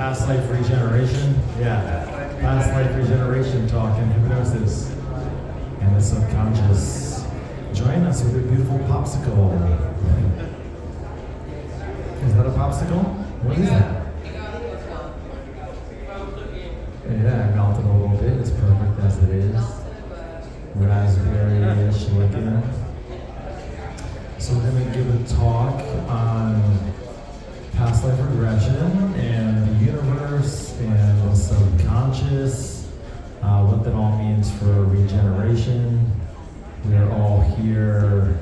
Past life regeneration? Yeah. Past life regeneration talk and hypnosis and the subconscious. Join us with a beautiful popsicle. Is that a popsicle? What is that? Yeah, melted a little bit. It's perfect as it is. Raspberry-ish looking. So we're going to give a talk on past life regression and the universe and the subconscious, what that all means for regeneration. We are all here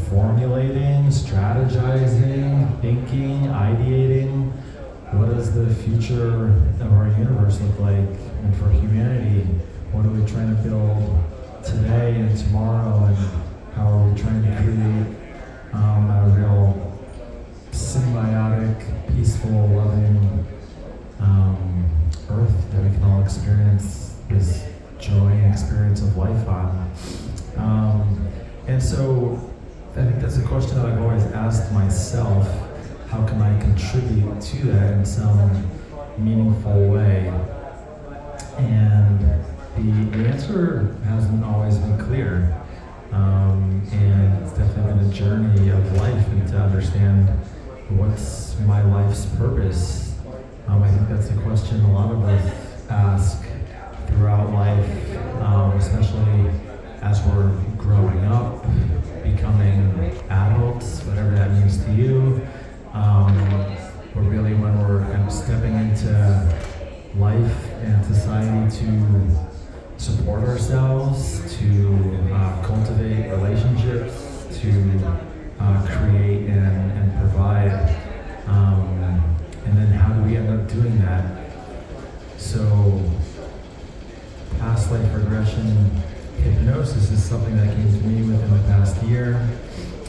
formulating, strategizing, thinking, ideating. What does the future of our universe look like? And for humanity, what are we trying to build today and tomorrow? And how are we trying to create a real symbiotic, peaceful, loving earth that we can all experience this joy and experience of life on? And so I think that's a question that I've always asked myself. How can I contribute to that in some meaningful way? And the answer hasn't always been clear. And it's definitely been a journey of life and to understand what's my life's purpose. I think that's a question a lot of us ask throughout life, especially as we're growing up, becoming adults, whatever that means to you. But really when we're kind of stepping into life and society to support ourselves, to cultivate relationships, to create and provide. And then how do we end up doing that? So past life regression hypnosis is something that came to me within the past year.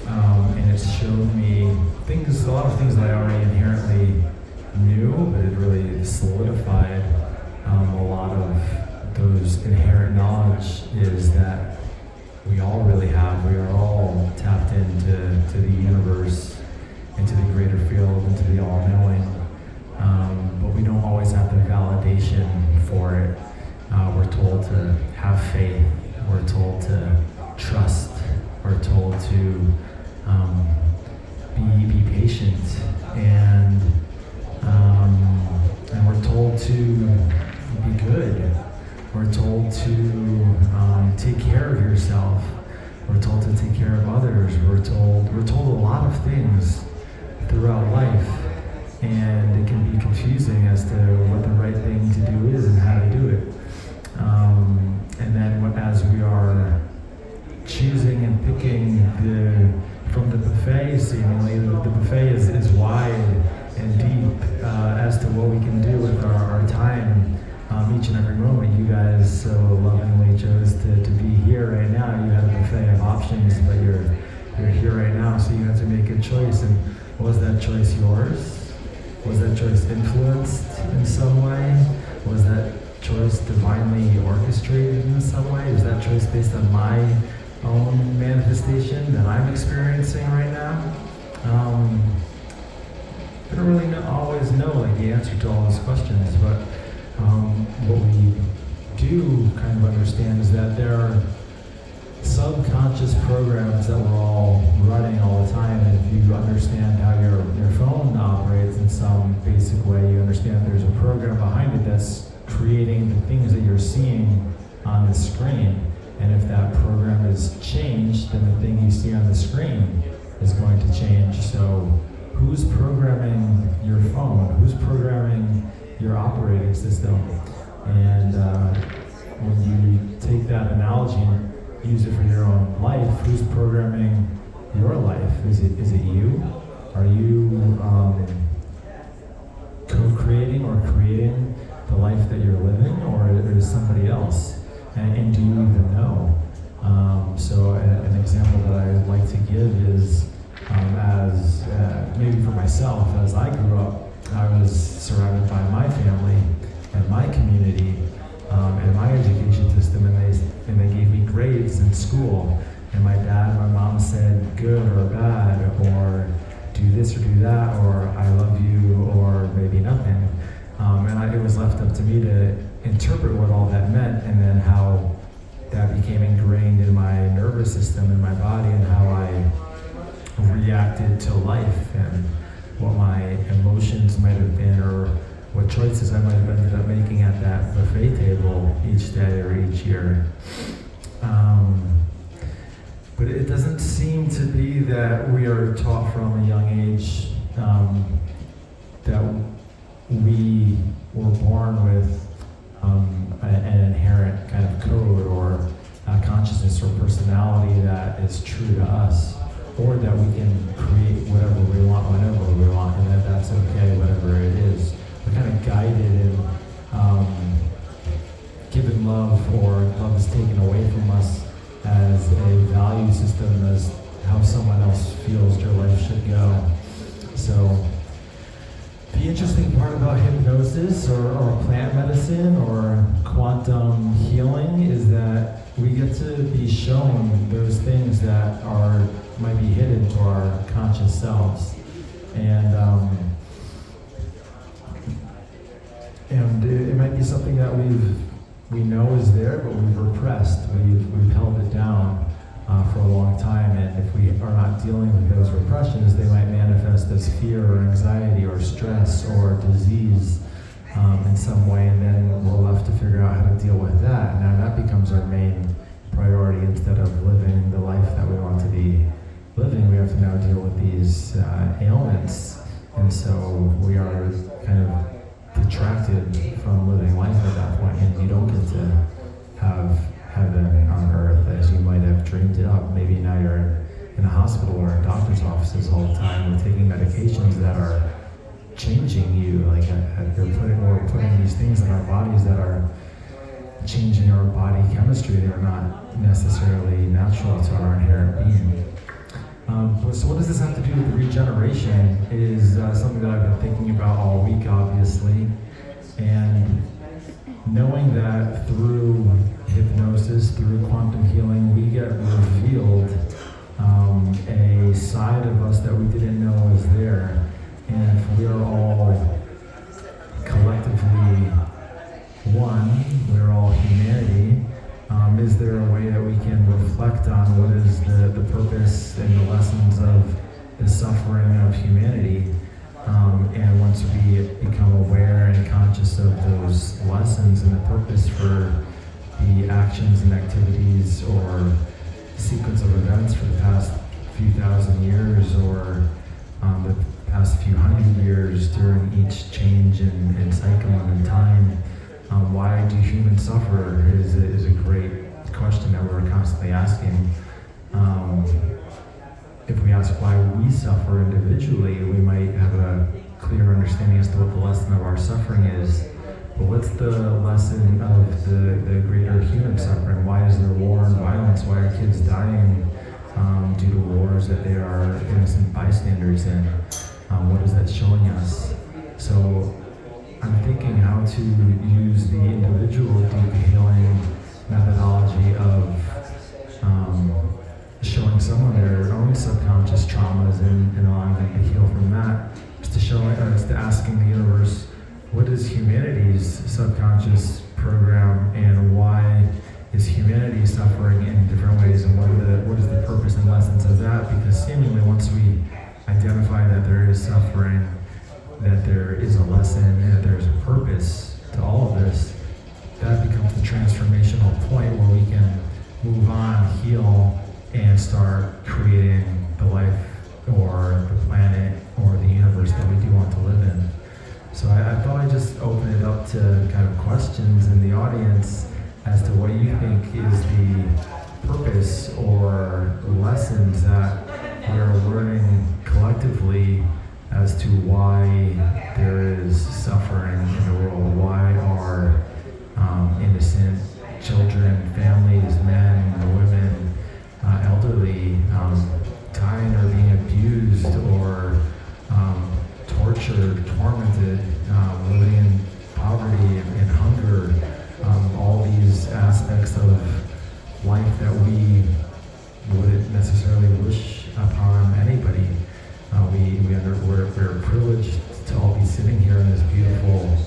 And it's shown me a lot of things that I already inherently knew, but it really solidified a lot of those inherent knowledge is that we all really have. We are all tapped into the universe, into the greater field, into the all-knowing. But we don't always have the validation for it. We're told to have faith. We're told to trust. We're told to be patient, and we're told to be good. We're told to take care of yourself. We're told to take care of others. We're told a lot of things throughout life, and it can be confusing as to what the right thing to do is and how to do it. And then as we are choosing and picking from the buffet, seemingly, the buffet is wide and deep as to what we can do with our time. Each and every moment, you guys so lovingly chose to be here right now. You had a buffet of options, but you're here right now, so you have to make a choice. And was that choice yours? Was that choice influenced in some way? Was that choice divinely orchestrated in some way? Is that choice based on my own manifestation that I'm experiencing right now? I don't really always know the answer to all those questions, but what we do kind of understand is that there are subconscious programs that we're all running all the time. And if you understand how your phone operates in some basic way, you understand there's a program behind it that's creating the things that you're seeing on the screen. And if that program is changed, then the thing you see on the screen is going to change. So who's programming your phone? Who's programming your operating system? And when you take that analogy and use it for your own life, who's programming your life? Is it you? Are you co-creating or creating the life that you're living, or is somebody else? And do you even know? So an example that I like to give is as maybe for myself, as I grew up, I was surrounded by my family and my community and my education system, and they gave me grades in school. And my dad and my mom said good or bad, or do this or do that, or I love you, or maybe nothing. up to me to interpret what all that meant, and then how that became ingrained in my nervous system, in my body, and how I reacted to life, and what my emotions might have been, or what choices I might have ended up making at that buffet table each day or each year. But it doesn't seem to be that we are taught from a young age that we were born with an inherent kind of code or consciousness or personality that is true to us, or that we can create whatever we want, whenever we want, and that that's okay, whatever it is. We're kind of guided in given love, or love is taken away from us as a value system, as how someone else feels your life should go. So the interesting part about hypnosis or plant medicine or quantum healing is that we get to be shown those things that might be hidden to our conscious selves. And it might be something that we know is there, but we've repressed. We've held it down for a long time, and if we are not dealing with those repressions, they might manifest as fear or anxiety or stress or disease in some way, and then we're left to figure out how to deal with that. Now that becomes our main priority. Instead of living the life that we want to be living, we have to now deal with these ailments, and so we are kind of detracted from living life at that point, and you don't get to have heaven on earth as you might have dreamed it up. Maybe now you're in a hospital or in doctor's offices all the time, or taking medications that are changing you, like we're putting these things in our bodies that are changing our body chemistry. They're not necessarily natural to our inherent being. So what does this have to do with regeneration is something that I've been thinking about all week, obviously, and knowing that through hypnosis, through quantum healing, we get revealed a side of us that we didn't know was there. And if we are all collectively one, we're all humanity, is there a way that we can reflect on what is the purpose and the lessons of the suffering of humanity? And once we become aware and conscious of those lessons and the purpose for the actions and activities or sequence of events for the past few thousand years, or the past few hundred years during each change in cycle and in time, why do humans suffer is a great question that we're constantly asking. If we ask why we suffer individually, we might have a clear understanding as to what the lesson of our suffering is. But what's the lesson of the greater human suffering? Why is there war and violence? Why are kids dying due to wars that they are innocent bystanders in? What is that showing us? So I'm thinking how to use the individual deep healing methodology of showing someone their own subconscious traumas and allowing them to heal from that. It's to asking the universe, what is humanity's subconscious program, and why is humanity suffering in different ways, and what is the purpose and lessons of that? Because seemingly once we identify that there is suffering, that there is a lesson, and that there's a purpose to all of this, that becomes the transformational point where we can move on, heal, and start creating the life or the planet or the universe that we do want to live in. So I thought I'd just open it up to kind of questions in the audience as to what you think is the purpose or lessons that we're learning collectively as to why there is suffering in the world. Why are innocent children, families, men, women, elderly dying or being abused or tortured, tormented, living in poverty and hunger, all these aspects of life that we wouldn't necessarily wish upon anybody. We're privileged to all be sitting here in this beautiful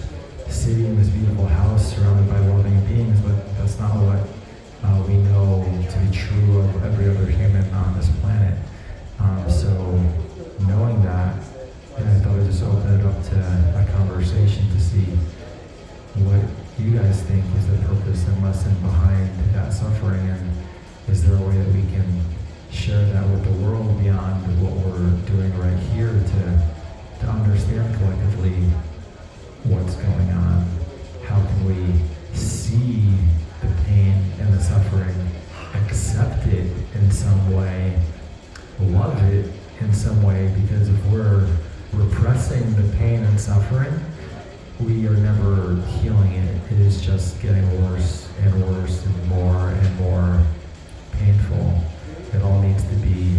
true of every other human on this planet. So knowing that, I thought I'd just open it up to a conversation to see what you guys think is the purpose and lesson behind that suffering, and is there a way that we can share that with the world beyond what we're doing right here to understand collectively what's going on? How can we see the pain and the suffering, accept it in some way, love it in some way? Because if we're repressing the pain and suffering, we are never healing it. It is just getting worse and worse and more painful. It all needs to be,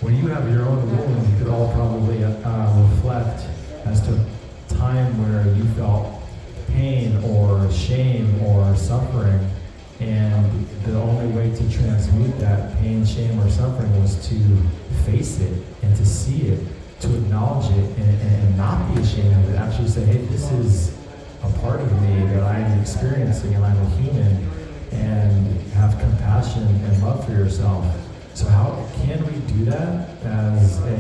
when you have your own wound, you could all probably reflect as to a time where you felt pain or shame or suffering, and the only way to transmute that pain, shame, or suffering was to face it and to see it, to acknowledge it and not be ashamed of it. Actually say, hey, this is a part of me that I'm experiencing, and I'm a human, and have compassion and love for yourself. So how can we do that as a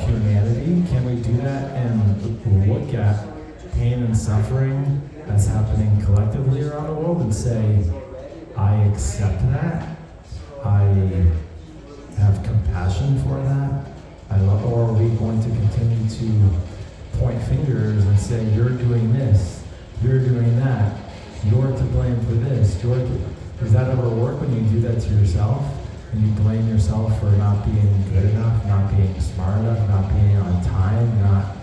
humanity? Can we do that and look at pain and suffering that's happening collectively around the world and say, I accept that, I have compassion for that, I love? Or are we going to continue to point fingers and say, you're doing this, you're doing that, you're to blame for this, does that ever work when you do that to yourself? And you blame yourself for not being good enough, not being smart enough, not being on time, not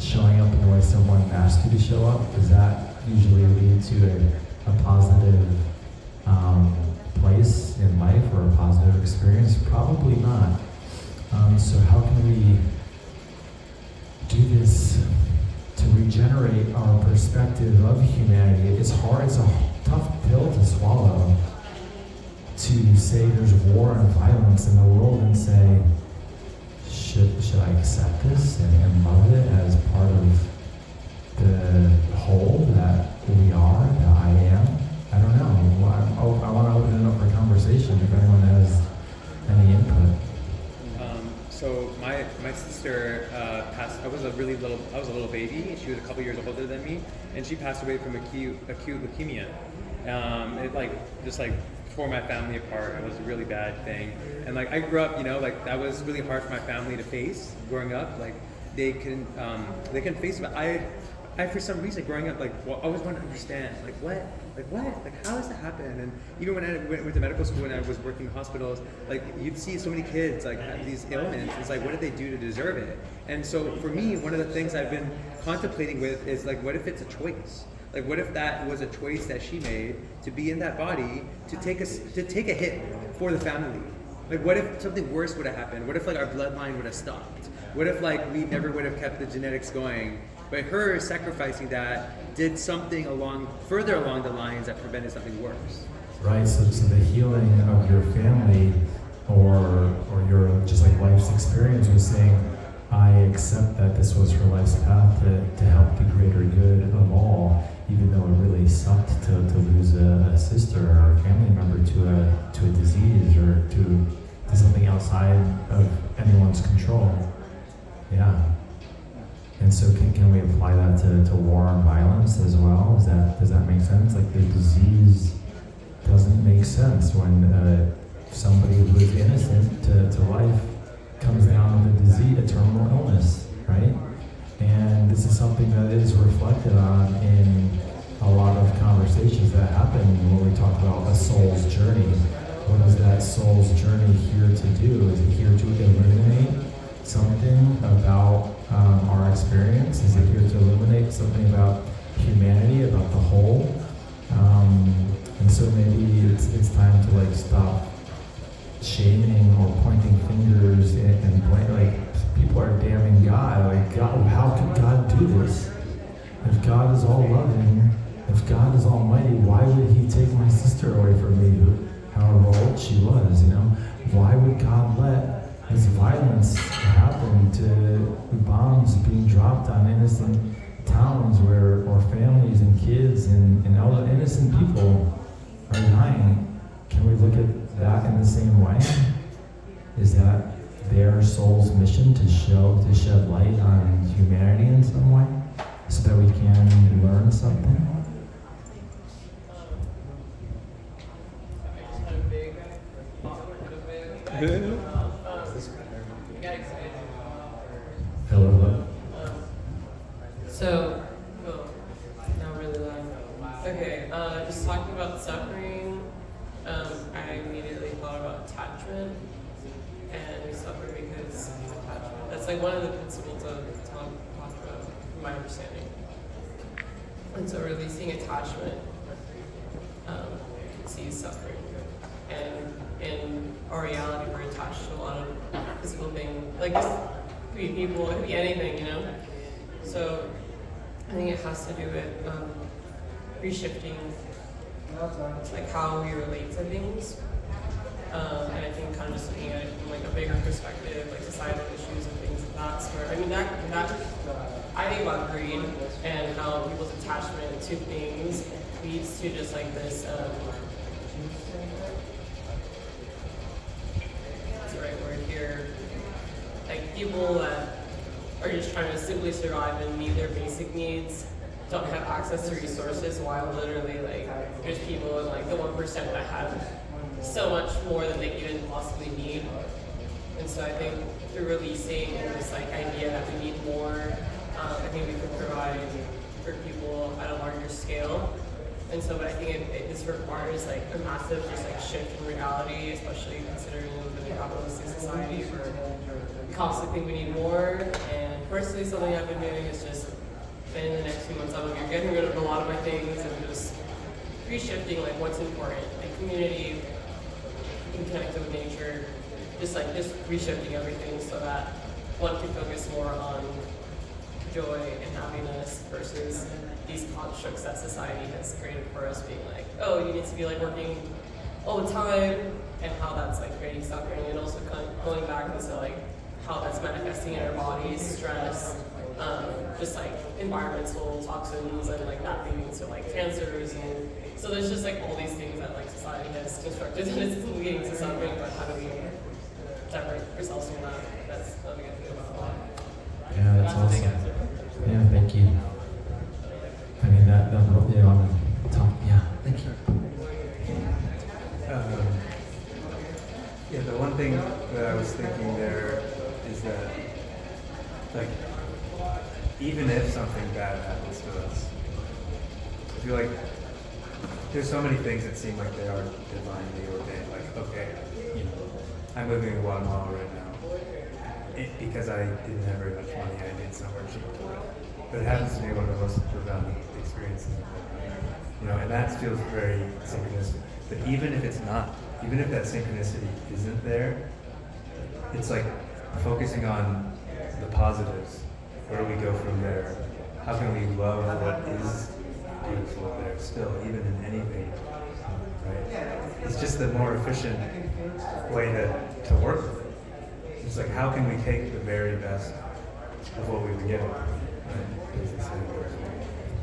showing up in the way someone asked you to show up? Does that usually lead to a positive place in life or a positive experience? Probably not. So how can we do this to regenerate our perspective of humanity? It's hard, it's a tough pill to swallow, to say there's war and violence in the world and say, should I accept this and love it as part of the whole that we are, that I am? I don't know. I want to open it up for conversation if anyone has any input. So my sister passed. I was a little baby. She was a couple years older than me, and she passed away from acute leukemia. It tore my family apart. It was a really bad thing. And I grew up, that was really hard for my family to face growing up. They couldn't face it. I for some reason growing up, I always wanted to understand, what, how does that happen? And even when I went to medical school and I was working in hospitals, you'd see so many kids have these ailments. It's what did they do to deserve it? And so for me, one of the things I've been contemplating with is what if it's a choice? What if that was a choice that she made to be in that body, to take a hit for the family? What if something worse would have happened? What if our bloodline would have stopped? What if we never would have kept the genetics going? But her sacrificing that did something further along the lines that prevented something worse. Right. So the healing of your family or your just life's experience was saying, I accept that this was her life's path to help the greater good of all, even though it really sucked to lose a sister or a family member to a disease or to something outside of anyone's control. Yeah. And so can we apply that to war and violence as well? Does that make sense? The disease doesn't make sense when somebody who is innocent to life comes down with a disease, a terminal illness, right? And this is something that is reflected on in a lot of conversations that happen when we talk about a soul's journey. What is that soul's journey here to do? Is it here to eliminate something about our experience? Is it here to illuminate something about humanity, about the whole? And so maybe it's time to stop shaming or pointing fingers and blame. People are damning God. God, how could God do this? If God is all loving, if God is almighty, why would He take my sister away from me, however old she was? Why would God let this violence happen, to bombs being dropped on innocent towns or families and kids and all the innocent people are dying? Can the same way? Is that their soul's mission to shed light on humanity in some way, so that we can learn something? Hello. So, not really loud. Okay, just talking about suffering, I immediately thought about attachment, and we suffer because of attachment. That's like one of the principles of Tantra, from my understanding. And so releasing attachment sees suffering. And in our reality, we're attached to a lot of physical things, like just could be people, it could be anything, you know? So I think it has to do with reshifting like how we relate to things. And I think kind of just looking at it from like a bigger perspective, like societal issues and things, and that's where, I mean, that I think about greed and how people's attachment to things leads to just like this, what's the right word here? Like people that are just trying to simply survive and meet their basic needs don't have access to resources, while literally like there's people in like the 1% that have so much more than they could even possibly need. And so I think through releasing this like idea that we need more, I think we can provide for people at a larger scale. And so, but I think this requires like a massive just like shift in reality, especially considering we live in a capitalistic society where we constantly think we need more. And personally, something I've been doing is just in the next few months, I'm getting rid of a lot of my things and just reshifting like what's important, like community, being connected with nature, just reshifting everything so that one can focus more on joy and happiness versus these constructs that society has created for us, being like, oh, you need to be like working all the time, and how that's like creating suffering, and also kind of going back into like how that's manifesting in our bodies, stress, just like environmental toxins, and like that leading to like cancers. And so there's just like all these things that like society has constructed and it's leading to suffering, but how do we separate ourselves from that? That's something I think about a lot. Yeah, that's awesome. Yeah, thank you. I mean, that yeah, on the top, yeah, thank you. Yeah, the one thing that I was thinking there is that, like, even if something bad happens to us, I feel like there's so many things that seem like they are divinely ordained. Like, okay, you know, I'm living in Guatemala right now. Because I didn't have very much money, I did somewhere cheap to live. But it happens to be one of the most profound experiences. You know, and that feels very synchronistic. But even if it's not, even if that synchronicity isn't there, it's like focusing on the positives. Where do we go from there? How can we love what is beautiful there still, even in anything, right? It's just the more efficient way to work with it. It's like, how can we take the very best of what we were given, right?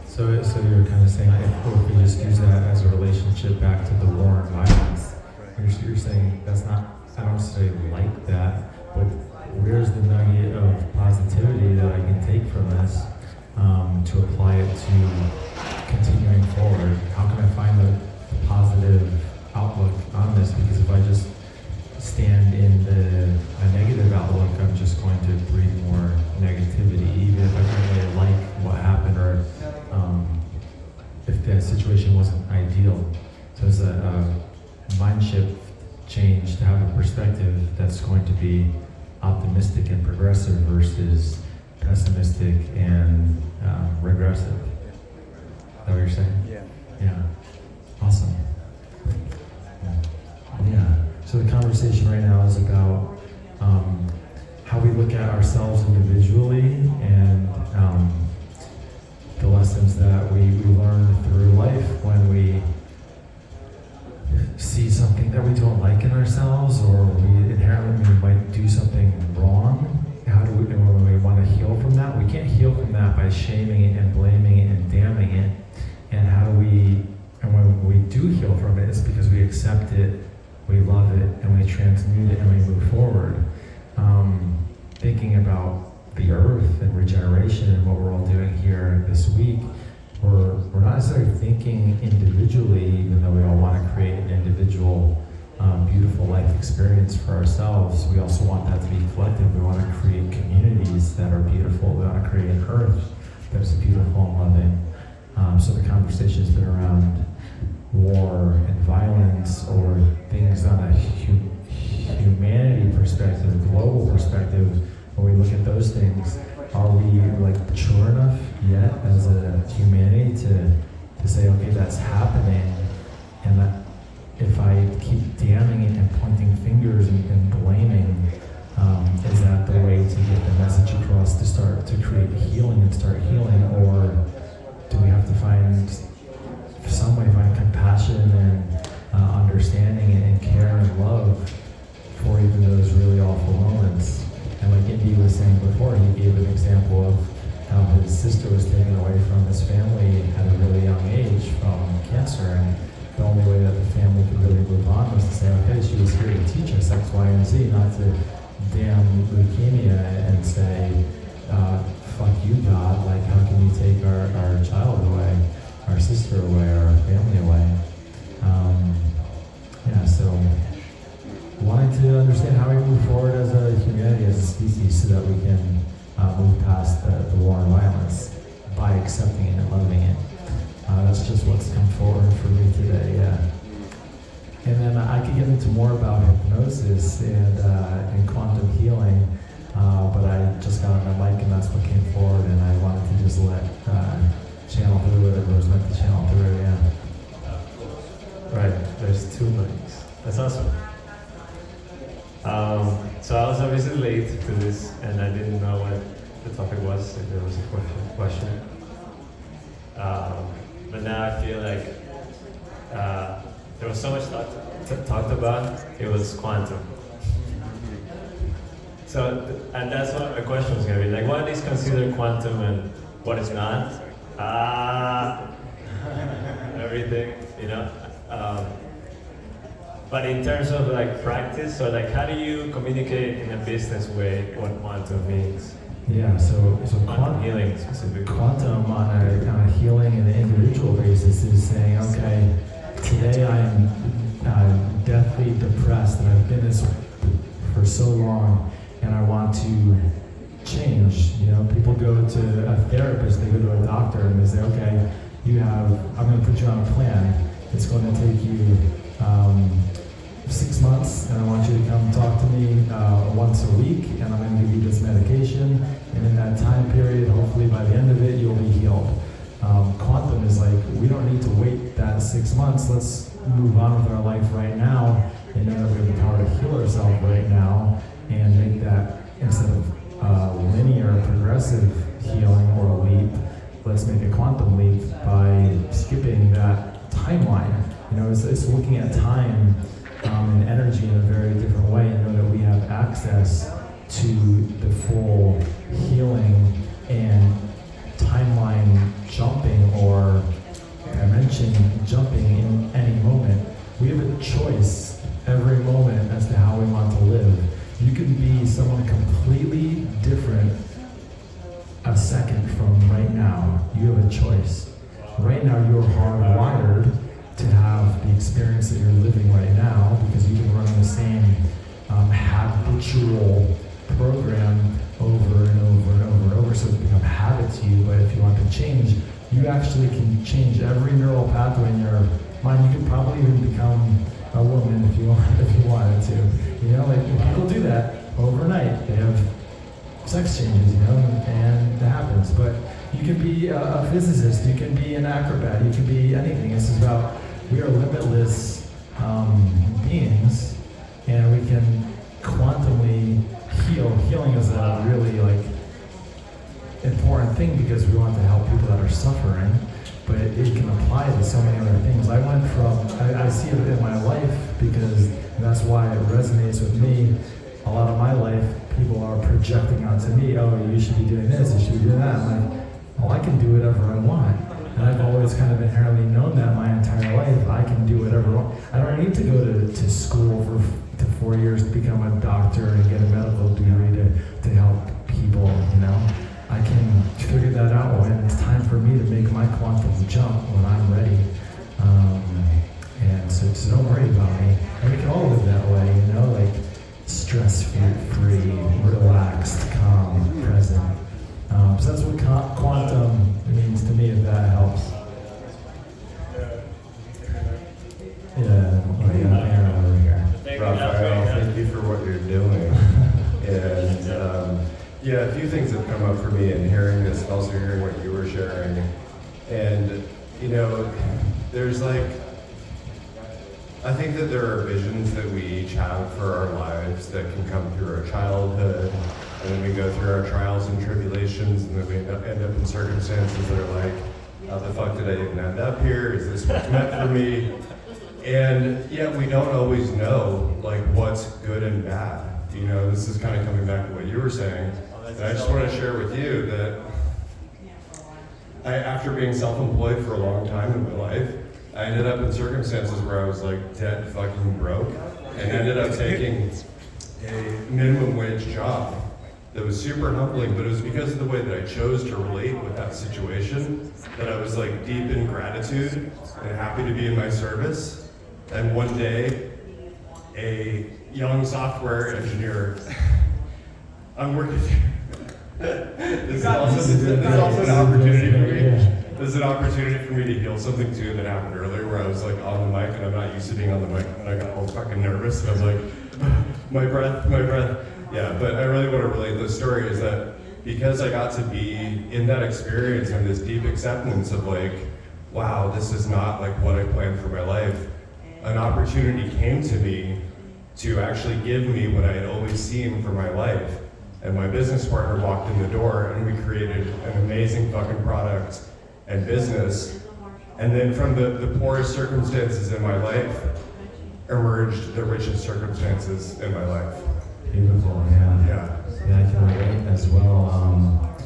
So you're kind of saying, if we just use that as a relationship back to the war and violence, right. You're saying that's not, I don't say like that, but where's the nugget of positivity that I can take from this to apply it to continuing forward? How can I find the positive outlook on this? Because if I just stand in a negative outlook, I'm just going to breed more negativity, even if I don't really like what happened, or if the situation wasn't ideal. So it's a mind shift change to have a perspective that's going to be optimistic and progressive versus pessimistic and regressive. Is that what you're saying? Yeah. Yeah. Awesome. Yeah. So the conversation right now is about how we look at ourselves individually and the lessons that we learn through life when we see something that we don't like in ourselves, or we inherently might do something wrong. How do we, when we want to heal from that? We can't heal from that by shaming it and blaming it and damning it. And how do we, and when we do heal from it, it's because we accept it we love it, and we transmute it, and we move forward. Thinking about the earth and regeneration and what we're all doing here this week, we're not necessarily thinking individually, even though we all want to create an individual, beautiful life experience for ourselves. We also want that to be collective. We want to create communities that are beautiful. We want to create an earth that's beautiful and loving. So the conversation's been around war and violence, or things on a humanity perspective, global perspective. When we look at those things, are we mature enough yet as a humanity to say, okay, that's happening, and that if I keep damning it and pointing fingers and blaming, is that the way to get the message across to start to create healing and start healing, or do we have to find some way, find compassion and understanding and care and love for even those really awful moments? And like Indy was saying before, he gave an example of how his sister was taken away from his family at a really young age from cancer, and the only way that the family could really move on was to say, okay, she was here to teach us X, Y, and Z, not to damn leukemia and say, fuck you, God, like how can you take our child away, our sister away, our family away? So wanting to understand how we move forward as a humanity, as a species, so that we can move past the war and violence by accepting it and loving it. That's just what's come forward for me today, yeah. And then I could get into more about hypnosis and quantum healing, but I just got on my mic and that's what came forward, and I wanted to just let channel through whatever was meant to channel through, yeah. Right, there's 2 mics. That's awesome. So I was obviously late to this, and I didn't know what the topic was, if there was a question. But now I feel like there was so much talked about, it was quantum. So, and that's what my question was going to be, like, what is considered quantum and what is not? Everything, you know? But in terms of like practice, so like how do you communicate in a business way what quantum means? Yeah, so Quantum healing specifically. Quantum on a healing and an individual basis is saying, okay, today I am deathly depressed, and I've been this for so long, and I want to change. You know, people go to a therapist, they go to a doctor, and they say, okay, I'm going to put you on a plan. It's going to take you 6 months, and I want you to come talk to me once a week, and I'm going to give you this medication, and in that time period, hopefully by the end of it, you'll be healed. Quantum is like, we don't need to wait that 6 months. Let's move on with our life right now, and know that we have the power to heal ourselves right now, and make that, instead of linear, progressive healing or a leap, let's make a quantum leap by skipping that timeline. You know, it's looking at time and energy in a very different way, and know that we have access to the full healing and timeline jumping or dimension jumping in any moment. We have a choice every moment as to how we want to live. You can be someone completely different a second from right now. You have a choice. Right now you're hardwired to have the experience that you're living right now, because you've been running the same habitual program over and over and over and over, so it's become habit to you. But if you want to change, you actually can change every neural pathway in your mind. You could probably even become a woman if you wanted to. You know, like people do that overnight. They have sex changes, you know, and that happens. But you can be a physicist, you can be an acrobat, you can be anything. This is about, we are limitless beings, and we can quantumly heal. Healing is a really important thing, because we want to help people that are suffering, but it can apply to so many other things. I see it in my life, because that's why it resonates with me. A lot of my life, people are projecting onto me, oh, you should be doing this, you should be doing that. I'm like, well, I can do whatever I want. And I've always kind of inherently known that my entire life. I can can do whatever. I don't need to go to school to 4 years to become a doctor and get a medical degree to help people, you know. I can figure that out when it's time for me to make my quantum jump when I'm ready. And so don't worry about me. And we can all live that way, you know, like stress-free, relaxed, calm, present. So that's what quantum means to me, if that helps. Yeah, Aaron over here. Raphael, thank you for what you're doing. And yeah, a few things have come up for me in hearing this, and also hearing what you were sharing. And, you know, there's like, I think that there are visions that we each have for our lives that can come through our childhood, and then we go through our trials and tribulations, and then we end up in circumstances that are like, how the fuck did I even end up here? Is this what's meant for me? And yet we don't always know like what's good and bad. You know, this is kind of coming back to what you were saying. And I just want to share with you that after being self-employed for a long time in my life, I ended up in circumstances where I was like dead fucking broke, and ended up taking a minimum wage job that was super humbling, but it was because of the way that I chose to relate with that situation that I was like deep in gratitude and happy to be in my service. And one day, a young software engineer, I'm working. This is also an opportunity for me. This is an opportunity for me to heal something too that happened earlier, where I was like on the mic and I'm not used to being on the mic, and I got all fucking nervous and I was like, my breath. Yeah, but I really want to relate this story is that because I got to be in that experience and this deep acceptance of like, wow, this is not like what I planned for my life, an opportunity came to me to actually give me what I had always seen for my life. And my business partner walked in the door and we created an amazing fucking product and business. And then from the poorest circumstances in my life emerged the richest circumstances in my life. Beautiful, yeah. Yeah. Yeah, I can relate as well.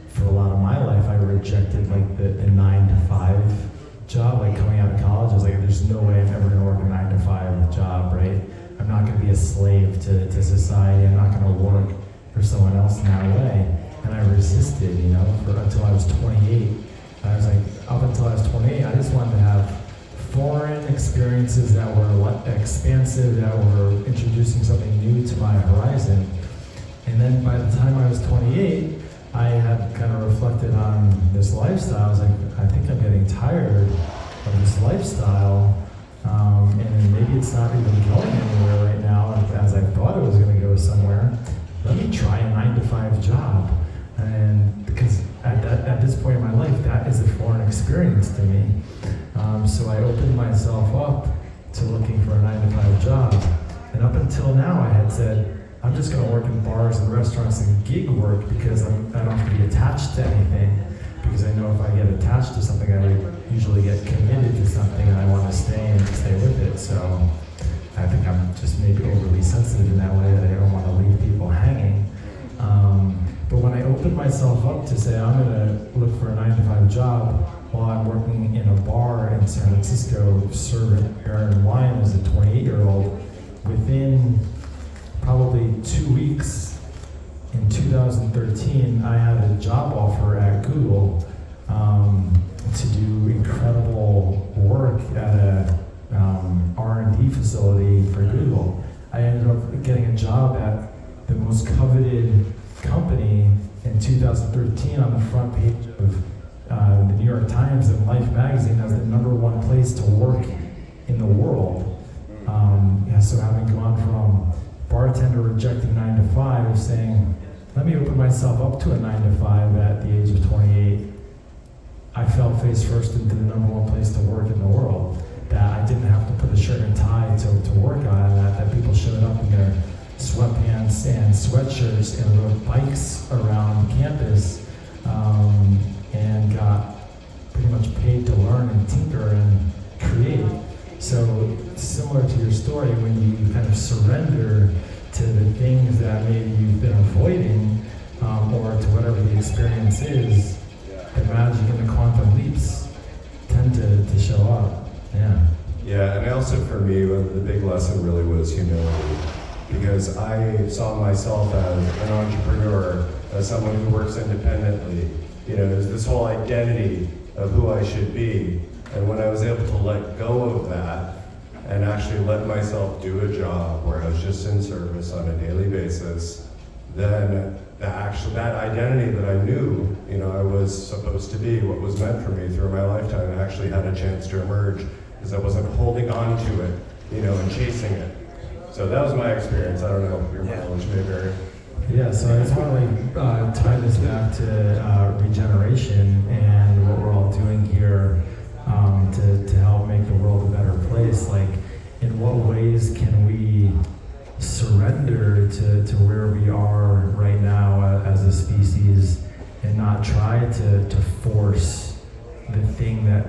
For a lot of my life, I rejected like the 9-to-5 job. Like coming out of college, I was like, there's no way I'm ever gonna work a 9-to-5 job, right? I'm not gonna be a slave to society. I'm not gonna work for someone else in that way. And I resisted, you know, until I was 28. I was like, up until I was 28, I just wanted to have foreign experiences that were expansive, that were introducing something new to my horizon. And then by the time I was 28, I had kind of reflected on this lifestyle. I was like, I think I'm getting tired of this lifestyle, and maybe it's not even going anywhere right now as I thought it was going to go somewhere. Let me try a 9-to-5 job. And because at this point in my life, that is a foreign experience to me. So I opened myself up to looking for a 9-to-5 job. And up until now, I had said, I'm just going to work in bars and restaurants and gig work because I don't have to be attached to anything. Because I know if I get attached to something, I usually get committed to something and I want to stay with it. So I think I'm just maybe overly sensitive in that way, that I don't want to leave people hanging. But when I opened myself up to say I'm going to look for a 9-to-5 job while I'm working in a bar in San Francisco serving beer and wine as a 28-year-old, within probably 2 weeks in 2013, I had a job offer at Google to do incredible work at a R&D facility for Google. I ended up getting a job at the most coveted company in 2013 on the front page of the New York Times and Life magazine as the #1 place to work in the world. So having gone from bartender rejecting 9-to-5, saying, let me open myself up to a 9-to-5 at the age of 28, I fell face first into the #1 place to work in the world. That I didn't have to put a shirt and tie to work on, that people showed up in their sweatpants and sweatshirts and rode bikes around campus and got pretty much paid to learn and tinker and create. So similar to your story, when you kind of surrender to the things that maybe you've been avoiding or to whatever the experience is, the magic and the quantum leaps tend to show up. Yeah. Yeah, and also for me, the big lesson really was humility. Because I saw myself as an entrepreneur, as someone who works independently. You know, there's this whole identity of who I should be. And when I was able to let go of that and actually let myself do a job where I was just in service on a daily basis, then that identity that I knew, you know, I was supposed to be, what was meant for me through my lifetime, actually had a chance to emerge because I wasn't holding on to it, you know, and chasing it. So that was my experience. I don't know, your mileage may vary. Yeah, so I just want to tie this back to regeneration and what we're all doing here to help make the world a better place. Like, in what ways can we surrender to where we are right now as a species and not try to force the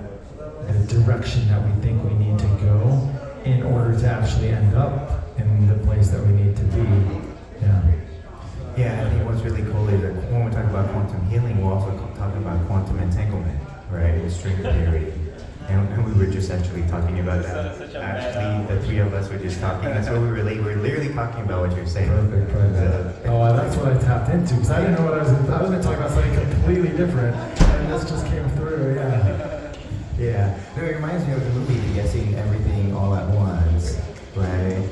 direction that we think we need to go in order to actually end up in the place that we need to be? Yeah. Yeah, I think what's really cool is that when we talk about quantum healing, we're also talking about quantum entanglement, right? In string theory. And we were just actually talking about that. Actually, the three of us were just talking. That's what we're literally talking about what you're saying. Perfect. That's what I tapped into because I didn't know what I was going to talk about something completely different, and this just came through. Yeah. Yeah. No, it reminds me of the movie Guessing Everything All at Once, right?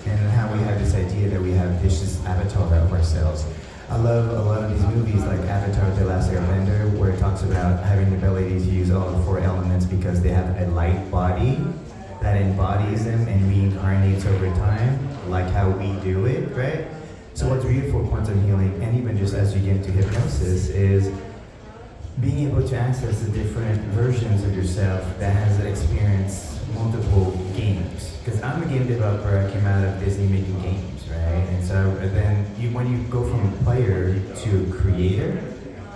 And how we have this idea that we have this avatar of ourselves. I love a lot of these movies like Avatar: The Last Airbender, where it talks about having the ability to use all the four elements because they have a light body that embodies them and reincarnates over time, like how we do it, right? So what's weird for quantum healing, and even just as you get into hypnosis, is being able to access the different versions of yourself that has experienced multiple games. Because I'm a game developer, I came out of Disney making games, right? And so then when you go from a player to a creator,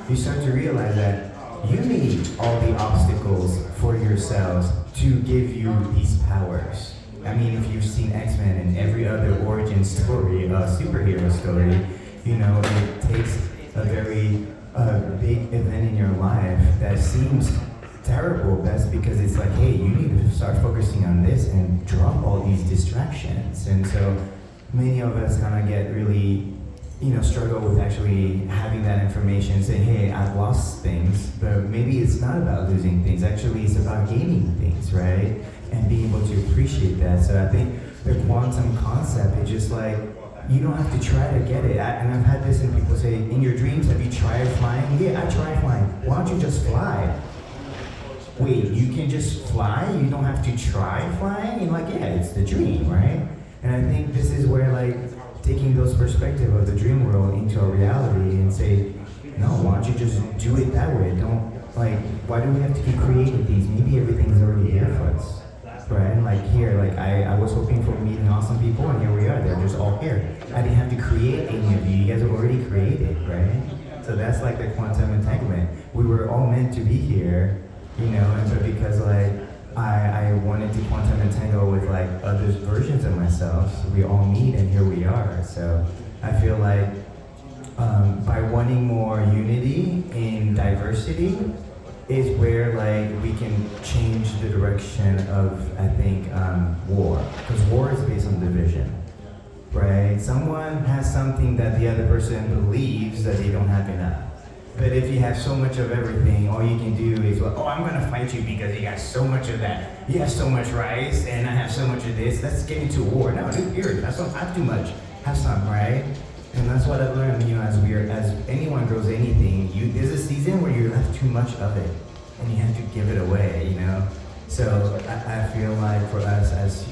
you start to realize that you need all the obstacles for yourselves to give you these powers. I mean, if you've seen X-Men and every other origin story, superhero story, you know, it takes a very big event in your life that seems terrible. That's because it's like, hey, you need to start focusing on this and drop all these distractions. And so many of us kind of get really, you know, struggle with actually having that information, saying, hey, I've lost things, but maybe it's not about losing things. Actually, it's about gaining things, right? And being able to appreciate that. So I think the quantum concept is just like, you don't have to try to get it. And I've had this and people say, in your dreams, have you tried flying? Yeah, I tried flying. Why don't you just fly? Wait, you can just fly? You don't have to try flying? And like, yeah, it's the dream, right? And I think this is where like taking those perspectives of the dream world into a reality and say, no, why don't you just do it that way? Don't, like, why do we have to keep creating things? Maybe everything's already here for us. Right? And like here, like I was hoping for meeting awesome people, and here we are. They're just all here. I didn't have to create any of you. You guys have already created, right? So that's like the quantum entanglement. We were all meant to be here, you know, and but because like I wanted to quantum entangle with like other versions of myself, so we all meet, and here we are. So I feel like by wanting more unity in diversity is where like we can change the direction of, I think, war. Because war is based on division, right? Someone has something that the other person believes that they don't have enough. But if you have so much of everything, all you can do is, well, oh, I'm gonna fight you because you got so much of that. You have so much rice, and I have so much of this. Let's get into a war. No, dude, here, that's not have too much. Have some, right? And that's what I've learned, you know, as anyone grows anything, there's a season where you have too much of it, and you have to give it away, you know? So I feel like for us as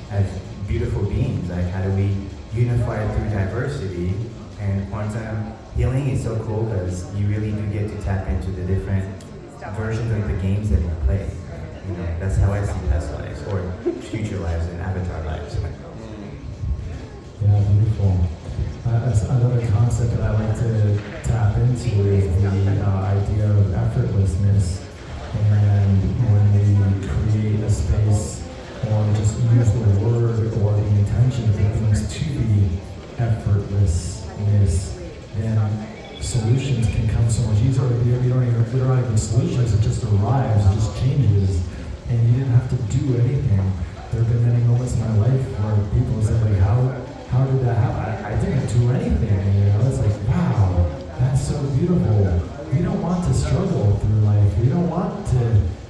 beautiful beings, like how do we unify through diversity? And quantum healing is so cool because you really do get to tap into the different versions of the games that you play. You know, that's how I see past lives or future lives and avatar lives. Yeah, beautiful. Another concept that I like to tap into is the idea of effortlessness. And when we create a space or just use the word or the intention for things to be effortlessness, then solutions can come so much easier. They're not even solutions, it just arrives, it just changes, and you didn't have to do anything. there have been many moments in my life where people have said, like, how did that happen? I didn't do anything, you know? It's like, wow, that's so beautiful. We don't want to struggle through life. We don't want to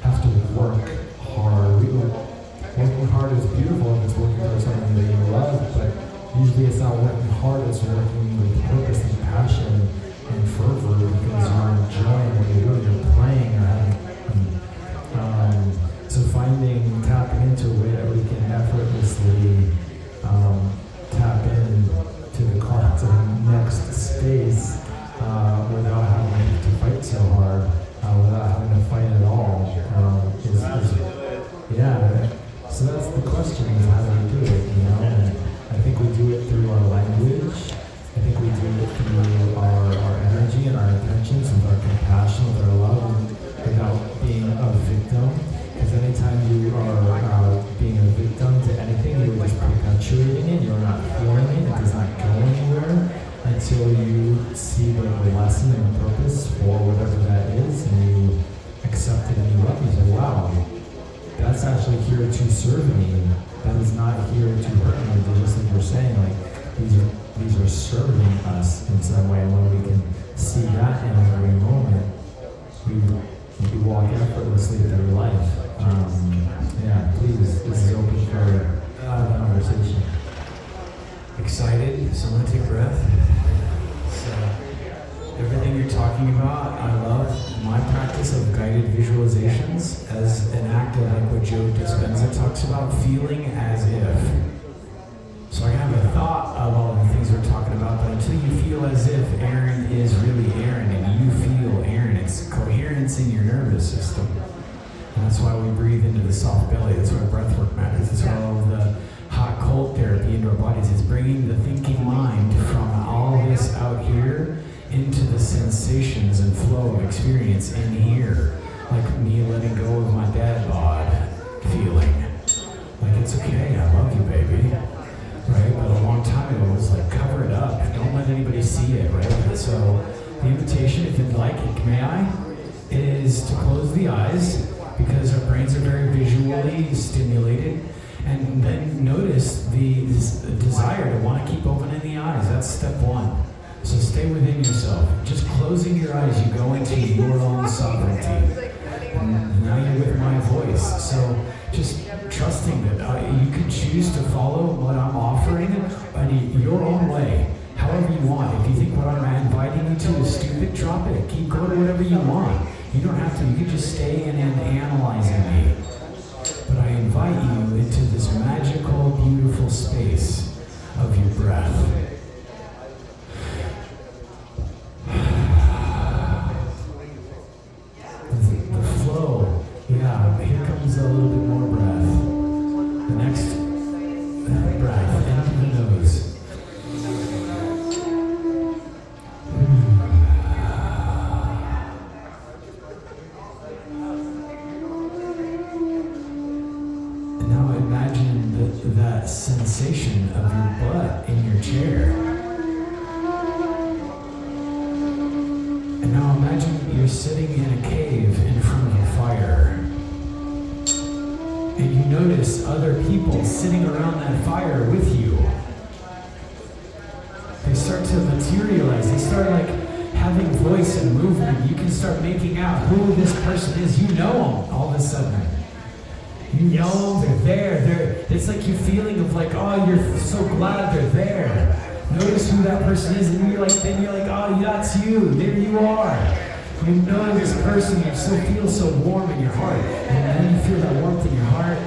have to work hard. Working hard is beautiful if it's working for something that you love, but usually it's not working hard, it's working with purpose and passion and fervor because you're enjoying what you're doing, you're playing or having fun. So tapping into a way that we can effortlessly tap into the next space without having to fight so hard, without having to fight at all. So that's the question: is how do we do it? You know, and I think we do it through our language. I think we do it through our energy and our intentions, with our compassion, with our love, without being a victim. Because anytime you are being a victim to anything, you're just perpetuating it. You're not feeling it. It does not go anywhere until you see the lesson and the purpose for whatever that is, and you accept it and you love it. You say, wow, that's actually here to serve me. That is not here to hurt me. Just like you're saying, like these are serving us in some way. And when we can see that in every moment, we walk effortlessly through life. Please, this is open for conversation. Excited? Someone take a breath. So, everything you're talking about, I love my practice of guided visualizations as an act of, like what Joe Dispenza talks about, feeling as if. So I can have a thought of all the things we're talking about, but until you feel as if Aaron is really Aaron and you feel Aaron, it's coherence in your nervous system. And that's why we breathe into the soft belly. That's why breath work matters. That's why all of the hot cold therapy into our bodies is bringing the thinking mind from all this out here into the sensations and flow of experience in here. Like me letting go of my dad bod feeling. Like, it's okay, I love you, baby. Right? But a long time ago, it was like, cover it up. Don't let anybody see it, right? And so the invitation, if you'd like, may I, is to close the eyes, because our brains are very visually stimulated. And then notice the desire to want to keep opening the eyes. That's step one. So stay within yourself. Just closing your eyes, you go into your own sovereignty. And now you're with my voice. So just trusting that you can choose to follow what I'm offering in your own way, however you want. If you think what I'm inviting you to is stupid, drop it. Keep going to whatever you want. You don't have to. You can just stay in and analyzing me. But I invite you into this magical, beautiful space of your breath. The flow. Yeah, here comes a little bit more breath. The next breath into the nose. That sensation of your butt in your chair. And now imagine you're sitting in a cave in front of a fire. And you notice other people sitting around that fire with you. They start to materialize. They start like having voice and movement. You can start making out who this person is. You know them all of a sudden. You know they're there. It's like you're feeling of like, oh, you're so glad they're there. Notice who that person is, and then you're like, oh, that's you. There you are. You know this person. You feel so warm in your heart, and then you feel that warmth in your heart,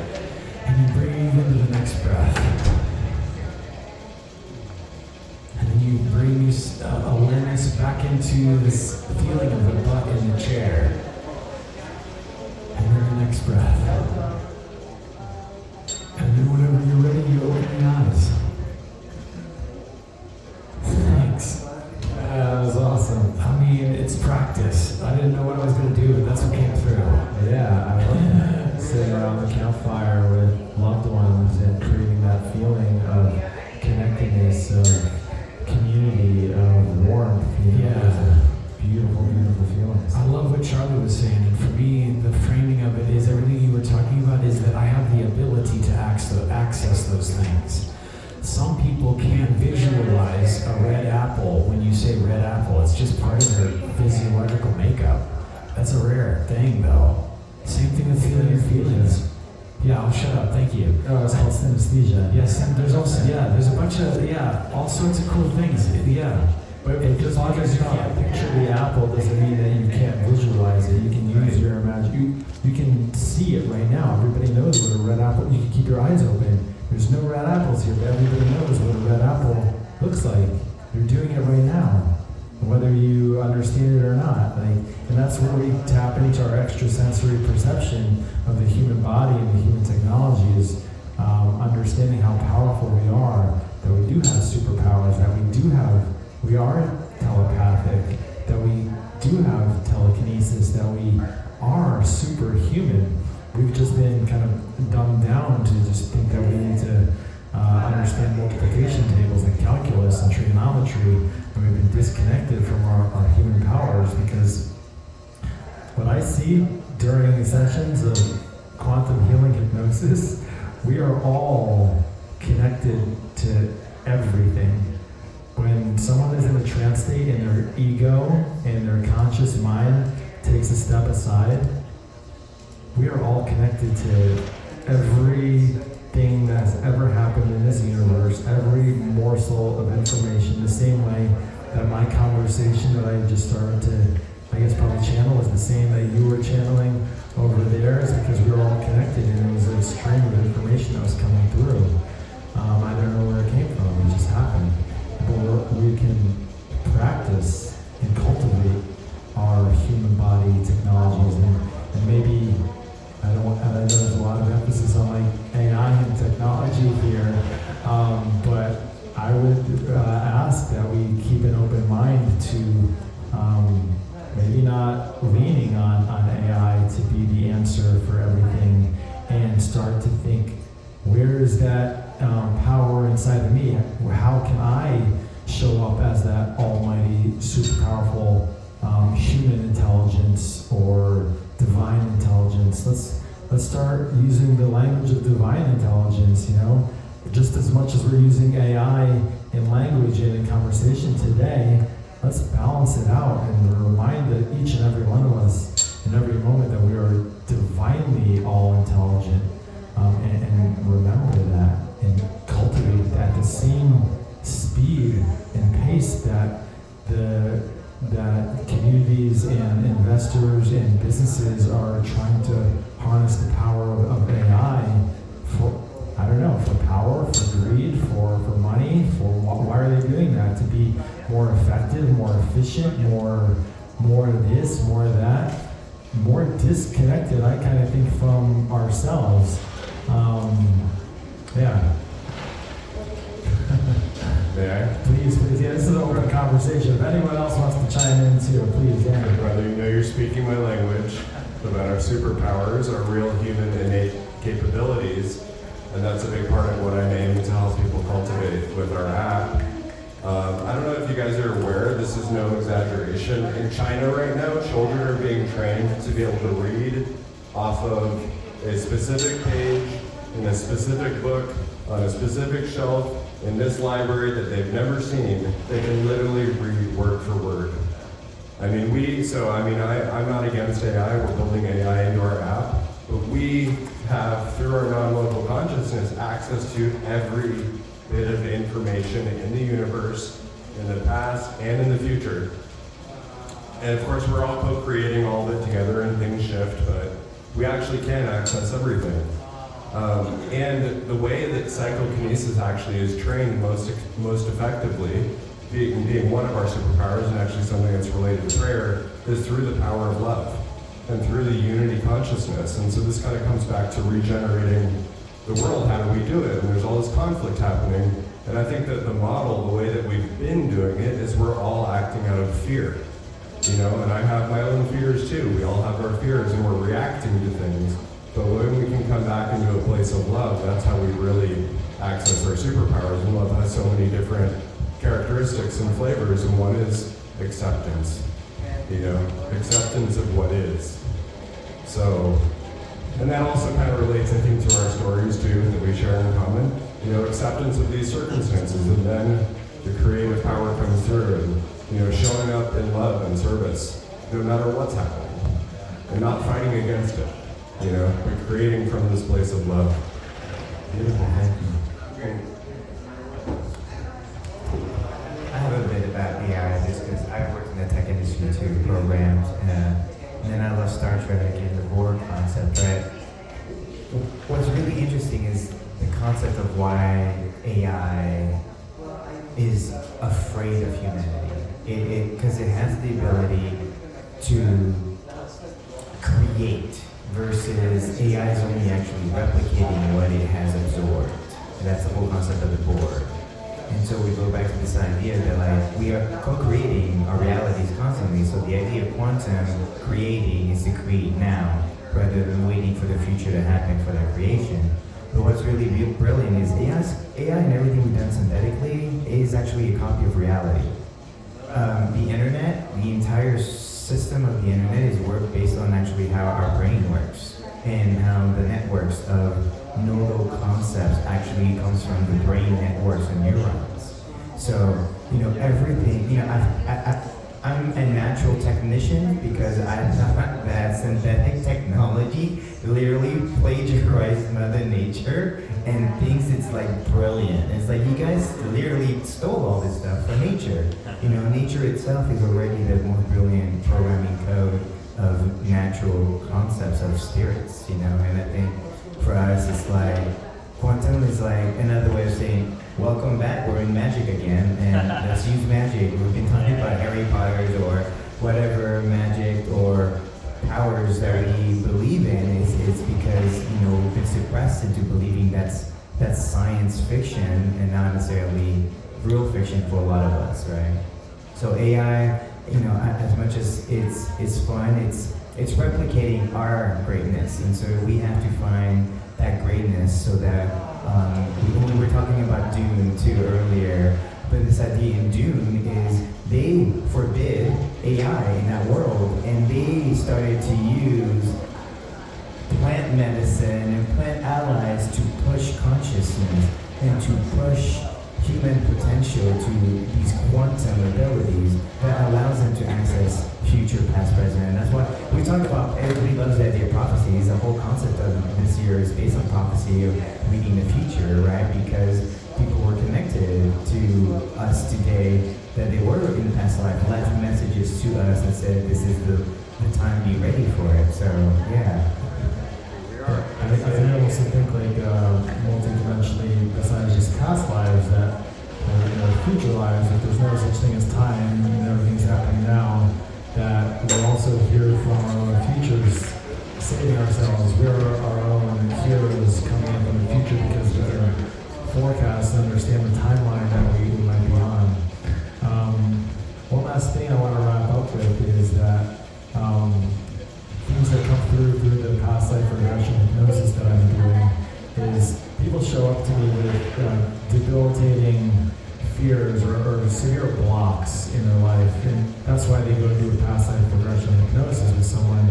and you breathe into the next breath, and then you bring this awareness back into this feeling of the butt in the chair, and then the next breath. And then whenever you're ready, you open your eyes. Thanks. That was awesome. I mean, it's practice. I didn't know what I was going to do, but that's what came through. Yeah, I love that. Sitting around the campfire with loved ones and creating that feeling of connectedness, of community, of warmth. You know, Yeah. Beautiful, beautiful feelings. I love what Charlie their physiological makeup. That's a rare thing, though. Same thing with feeling your feelings. Yeah, I'll shut up. Thank you. Oh, it's called synesthesia. Yes, and there's also there's a bunch of all sorts of cool things. Yeah, But just because you can't picture the apple doesn't mean that you can't visualize it. You can use your imagination. You can see it right now. Everybody knows what a red apple. You can keep your eyes open. There's no red apples here, but everybody knows what a red apple looks like. You're doing it right now, whether you understand it or not. And that's where we tap into our extrasensory perception of the human body and the human technology is understanding how powerful we are, that we do have superpowers, that we are telepathic, that we do have telekinesis, that we are superhuman. We've just been kind of dumbed down to just think that we need to understand multiplication tables and calculus and trigonometry, and we've been disconnected from our human powers because what I see during sessions of quantum healing hypnosis, we are all connected to everything. When someone is in a trance state and their ego and their conscious mind takes a step aside, we are all connected to everything that's ever happened in this universe, every morsel of information, the same way that my conversation that I just started to, I guess, probably channel is the same that you were channeling over there, is because we were all connected and it was a stream of information that was coming through. I don't know where it came from, it just happened. But we can practice and cultivate our human body technologies and maybe, I know there's a lot of emphasis on like AI and technology here, but I would ask that we keep an open mind to maybe not leaning on AI to be the answer for everything and start to think, where is that power inside of me? How can I show up as that almighty, super powerful human intelligence or divine intelligence? Let's start using the language of divine intelligence, just as much as we're using AI in language and in conversation today. Let's balance it out and remind that each and every one of us in every moment that we are divinely all intelligent, and remember that and cultivate it at the same speed and pace that that communities and investors and businesses are trying to harness the power of AI for, I don't know, for power, for greed, for money, for why are they doing that? To be more effective, more efficient, more of this, more of that, more disconnected, I kind of think, from ourselves. Yeah. May I? Please, yeah, this is an open conversation. If anyone else wants to chime in too, please, yeah. Brother, you know you're speaking my language about our superpowers, our real human innate capabilities, and that's a big part of what I aim to help people cultivate with our app. I don't know if you guys are aware, this is no exaggeration. In China right now, children are being trained to be able to read off of a specific page, in a specific book, on a specific shelf, in this library that they've never seen. They can literally read word for word. I'm not against AI, we're building AI into our app, but we have, through our non-local consciousness, access to every bit of information in the universe, in the past and in the future. And of course, we're all co-creating all of it together and things shift, but we actually can access everything. And the way that psychokinesis actually is trained most effectively, being one of our superpowers and actually something that's related to prayer, is through the power of love and through the unity consciousness. And so this kind of comes back to regenerating the world. How do we do it? And there's all this conflict happening. And I think that the model, the way that we've been doing it, is we're all acting out of fear. And I have my own fears too. We all have our fears and we're reacting to things. But when we can come back into a place of love, that's how we really access our superpowers. And love has so many different characteristics and flavors, and one is acceptance. Acceptance of what is. So, and that also kind of relates, I think, to our stories too, that we share in common. Acceptance of these circumstances, and then the creative power comes through. And showing up in love and service, no matter what's happening, and not fighting against it, but creating from this place of love. Beautiful, thank you. I have a bit about AI just because I've worked in the tech industry too, programs, and then I love Star Trek and the Borg concept, right? What's really interesting is the concept of why AI is afraid of humanity. Because it has the ability to create versus AI is only actually replicating what it has absorbed. And that's the whole concept of the Borg. And so we go back to this idea that we are co-creating our realities constantly. So the idea of quantum creating is to create now rather than waiting for the future to happen for that creation. But what's really brilliant is AI and everything we've done synthetically is actually a copy of reality. The internet, the entire system of the internet is worked based on actually how our brain works and how the networks of nodal concepts actually comes from the brain networks and neurons. So, everything, I'm a natural technician because I thought that synthetic technology literally plagiarized Mother Nature and thinks it's brilliant. It's you guys literally stole all this stuff from nature. Nature itself is already the most brilliant programming code of natural concepts of spirits, and I think for us it's quantum is another way of saying, welcome back, we're in magic again, and let's use magic. We've been talking about Harry Potter's or whatever magic or powers that we believe in is because, we've been suppressed into believing that's science fiction and not necessarily real fiction for a lot of us, right? So AI, as much as it's fun, it's replicating our greatness, and so we have to find that greatness so that we were talking about Dune too earlier, but this idea in Dune is they forbid AI in that world, and they started to use plant medicine and plant allies to push consciousness and to push human potential to these quantum abilities that allows them to access future, past, present. And that's why we talk about, everybody loves the idea of prophecies. The whole concept of this year is based on prophecy of reading the future, right? Because people were connected to us today that they were in the past life, left messages to us that said this is the time to be ready for it. So, yeah. I also think multi-dimensionally, besides just past lives, that future lives, if there's no such thing as time and everything's happening now, that we're also here from our own futures, saving ourselves. We're our own heroes coming in from the future because we can forecast and understand the timeline that we might be on. One last thing I want to wrap up with is that things that come through the past life regression hypnosis that I'm doing is people show up to me with debilitating fears or severe blocks in their life, and that's why they go do a past life regression hypnosis with someone.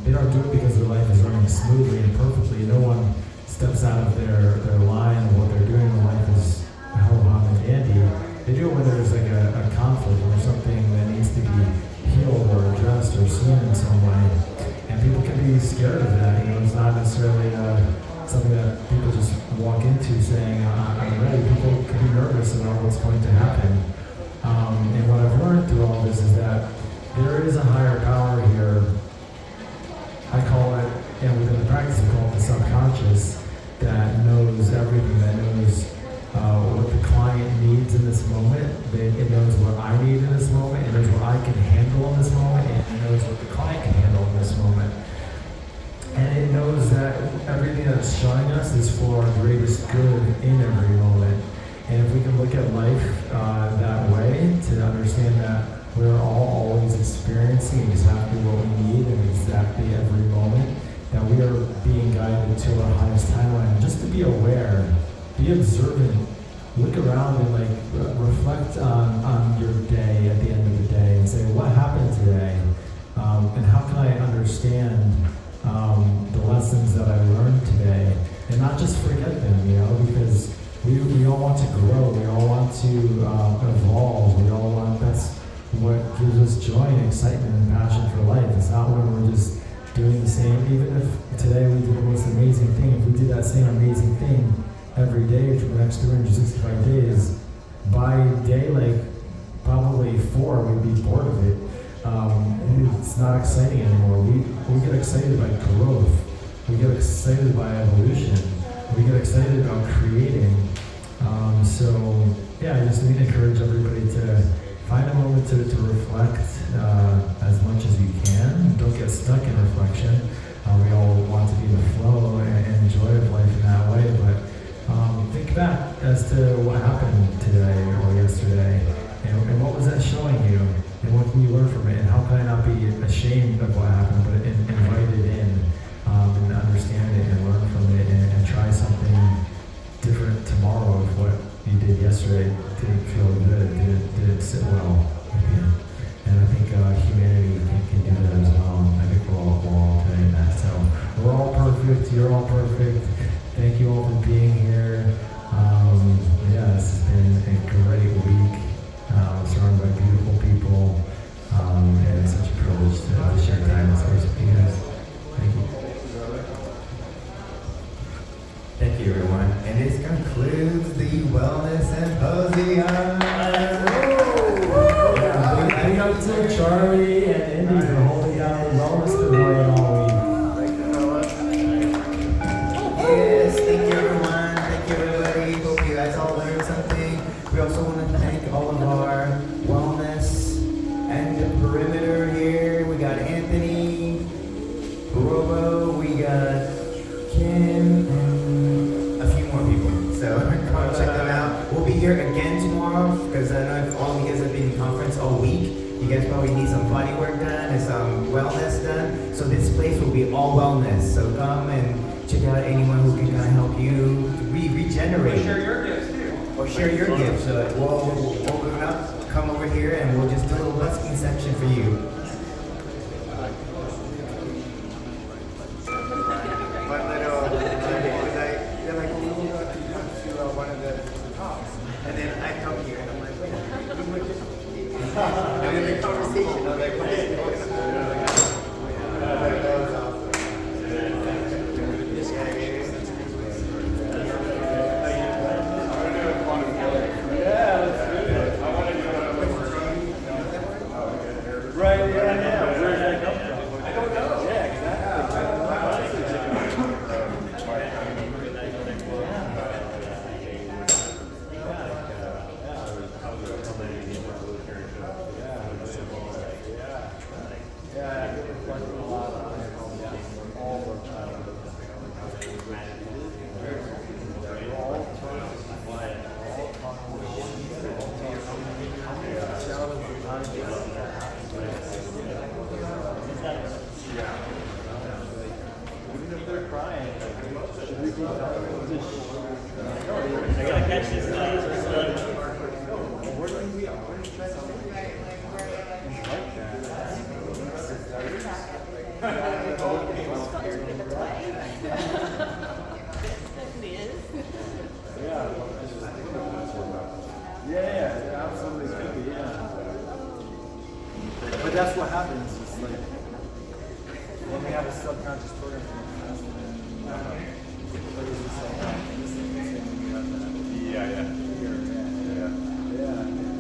They don't do it because their life is running smoothly and perfectly. No one steps out of their line of what they're doing when life is ho-hum and dandy. They do it when there's a conflict or something that needs to be healed or addressed or seen in some way. And people can be scared of that. It's not necessarily something that people just walk into saying, I'm ready. People can be nervous about what's going to happen. And what I've learned through all this is that there is a higher power here. I call it, and within the practice we call it the subconscious, that knows everything, that knows what the client needs in this moment. It knows what I need in this moment. It knows what I can handle in this moment. And it knows what the client can handle in this moment. And it knows that everything that it's showing us is for our greatest good in every moment. And if we can look at life that way, to understand that we're all always experiencing exactly what we need in exactly every moment, that we are being guided to our highest timeline. Just to be aware, be observant, look around and reflect on your day at the end of the day and say, what happened today? And how can I understand the lessons that I learned today, and not just forget them, because we all want to grow, we all want to evolve, we all want, that's gives us joy and excitement and passion for life. It's not when we're just doing the same, even if today we did the most amazing thing, if we did that same amazing thing every day for the next 365 days, by day like probably 4, we'd be bored of it. It's not exciting anymore. We get excited by growth. We get excited by evolution. We get excited about creating. So yeah, I just encourage everybody to find a moment to reflect as much as you can. Don't get stuck in reflection. We all want to be in the flow and joy of life in that way, but think back as to what happened today or yesterday, and what was that showing you, and what can you learn from it, and how can I not be ashamed of what happened, but invite it in, and understand it and learn from it, and try something different tomorrow of what you did yesterday. Didn't feel good, didn't sit well with you. And I think humanity can do that as well. I think we're all doing that. So we're all perfect, you're all perfect. Thank you all for being here. Yeah, this has been a great week. Surrounded by beautiful people. And it's such a privilege to share time and space with you guys. Thank you. Thank you, everyone. And this concludes the Wellness Symposium. Yeah, big up to Charlie and Indy for holding down the wellness pavilion all week. Yes, thank you, everyone. Thank you, everybody. Hope you guys all learned something. We also want to thank all of our wellness and the perimeter here. We got Anthony, Robo, we got Kim, and a few more people. So come check them out. We'll be here again tomorrow because I know if all of you guys have been in conference all week. You guys probably need some body work done and some wellness done. So this place will be all wellness. So come and check out anyone who can kind of help you regenerate. Share your gifts too. Or share your gifts. We'll open it up, come over here, and we'll just do a little busking section for you. And then I come here and I'm like, and then the conversation, I'm like, But that's what happens. It's like when we have a subconscious program from the past, yeah.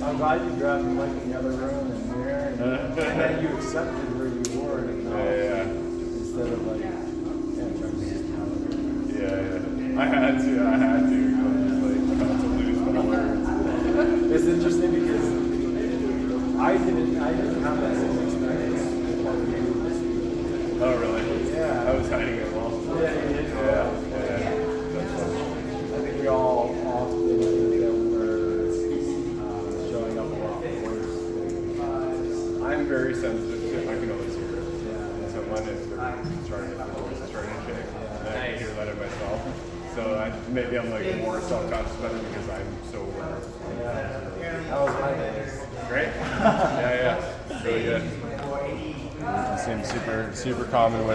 I'm glad you grabbed the mic in the other room and here, and then you accepted where you were and instead of like, I had to. I was like about to lose my words. It's interesting because I didn't have that same experience. Oh really? Yeah. I was hiding it well. Yeah, you did. That's funny. I think we all often think that we're showing up a lot worse. I'm very sensitive to it. I can always hear it. Yeah. So when it's starting to shake, and I can hear that in myself. So maybe I'm like more self-conscious about it because I'm so aware. Yeah. That was my days. Great. Yeah. Really good. Seems super common with